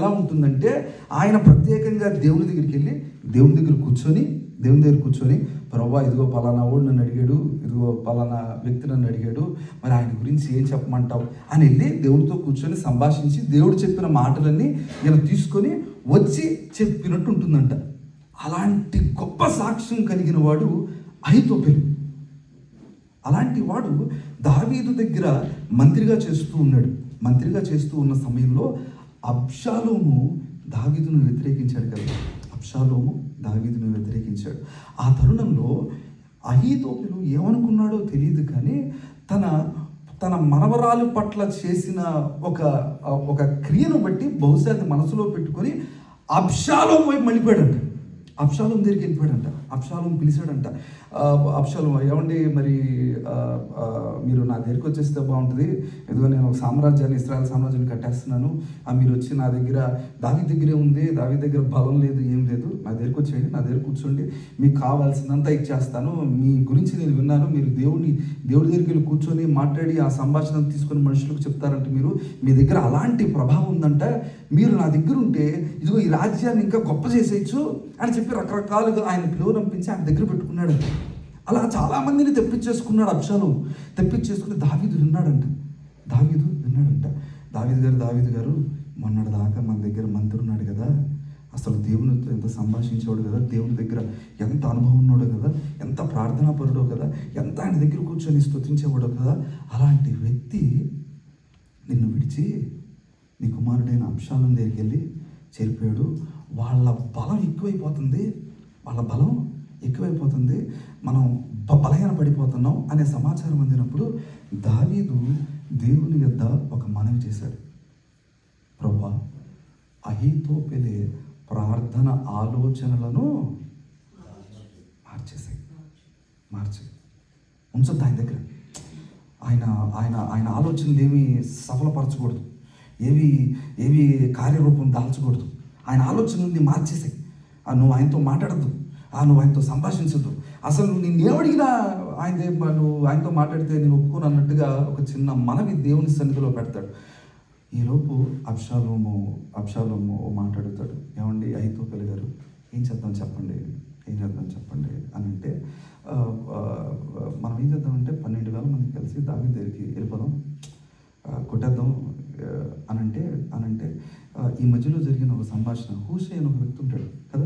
ఎలా ఉంటుందంటే, ఆయన ప్రత్యేకంగా దేవుని దగ్గర కూర్చొని ప్రభువా, ఇదిగో పలానా వాడు నన్ను అడిగాడు, ఇదిగో పలానా వ్యక్తి నన్ను అడిగాడు, మరి ఆయన గురించి ఏం చెప్పమంటావు అని వెళ్ళి దేవుడితో కూర్చొని సంభాషించి దేవుడు చెప్పిన మాటలన్నీ ఈయన తీసుకొని వచ్చి చెప్పినట్టు ఉంటుందంట. అలాంటి గొప్ప సాక్ష్యం కలిగిన వాడు అహీతోపెలు. అలాంటి వాడు దావీదు దగ్గర మంత్రిగా చేస్తూ ఉన్న సమయంలో అబ్షాలోము దావీదును వ్యతిరేకించాడు కదా. దావీదును వ్యతిరేకించాడు. ఆ తరుణంలో అహీతోపెలు ఏమనుకున్నాడో తెలియదు, కానీ తన మనవరాలు పట్ల చేసిన ఒక క్రియను బట్టి బహుశా అది మనసులో పెట్టుకొని అబ్షాలోము వైపు మళ్ళీపోయాడంట. అబ్షాలోము దగ్గరికి వెళ్ళిపోయాడంట. అబ్షాలోము పిలిచాడంట, అబ్షాలోము, ఏమండి మరి మీరు నా దగ్గరికి వచ్చేస్తే బాగుంటుంది, ఎందుకంటే నేను ఒక సామ్రాజ్యాన్ని, ఇశ్రాయేల్ సామ్రాజ్యాన్ని కట్టేస్తున్నాను, మీరు వచ్చి నా దగ్గర దావీదు దగ్గరే ఉంది, దావీదు దగ్గర బలం లేదు, ఏం లేదు, నా దగ్గరికి వచ్చేయండి, నా దగ్గర కూర్చోండి, మీకు కావాల్సినంత ఇచ్చేస్తాను, మీ గురించి నేను విన్నాను, మీరు దేవుడి దగ్గరికి వెళ్ళి కూర్చొని మాట్లాడి ఆ సంభాషణ తీసుకొని మనుషులకు చెప్తారంటే మీ దగ్గర అలాంటి ప్రభావం ఉందంట, మీరు నా దగ్గర ఉంటే ఇదిగో ఈ రాజ్యాన్ని ఇంకా గొప్ప చేసేయచ్చు అని చెప్పి రకరకాలుగా ఆయన పిలువనంపించి ఆయన దగ్గర పెట్టుకున్నాడు. అలా చాలామందిని తెప్పించేసుకున్నాడు అబ్షాలోము. తెప్పించేసుకుని దావీదు విన్నాడంట. దావీదు గారు మొన్నటి దాకా మన దగ్గర మంత్రి ఉన్నాడు కదా, అసలు దేవునితో ఎంత సంభాషించేవాడు కదా, దేవుని దగ్గర ఎంత అనుభవం ఉన్నాడో కదా, ఎంత ప్రార్థనాపరుడో కదా, ఎంత ఆయన దగ్గర కూర్చొని స్తుతించేవాడో కదా, అలాంటి వ్యక్తి నిన్ను విడిచి నీ కుమారుడైన అబ్షాలోము దగ్గరికి వెళ్ళి చేరిపోయాడు. వాళ్ళ బలం ఎక్కువైపోతుంది, మనం బలహీన పడిపోతున్నాం అనే సమాచారం అందినప్పుడు దావీదు దేవుని యొద్ద ఒక మనవి చేశాడు. ప్రభువా, అహీతోపెలే ప్రార్థన ఆలోచనలను మార్చేయి, ఉంచొద్దు ఆయన దగ్గర. ఆయన ఆలోచనలు ఏమి సఫలపరచకూడదు, ఏవి కార్యరూపం దాల్చకూడదు. ఆయన ఆలోచనల్ని మార్చేసాయి. నువ్వు ఆయనతో మాట్లాడద్దు, నువ్వు ఆయనతో సంభాషించద్దు, అసలు నిన్నేమడిగినా నువ్వు ఆయనతో మాట్లాడితే నేను ఒప్పుకోను అన్నట్టుగా ఒక చిన్న మనవి దేవుని సన్నిధిలో పెడతాడు. ఈలోపు అబ్షాలోము మాట్లాడుతాడు, ఏమండి అహీతోపెలు గారు, ఏం చేద్దాం చెప్పండి అని అంటే, మనం ఏం చేద్దామంటే 12,000 మంది కలిసి దావీదు దగ్గరికి వెళ్ళిపోదాం, కొట్టేద్దాం అనంటే ఈ మధ్యలో జరిగిన ఒక సంభాషణ, హూషై అని ఒక వ్యక్తి ఉంటాడు కదా,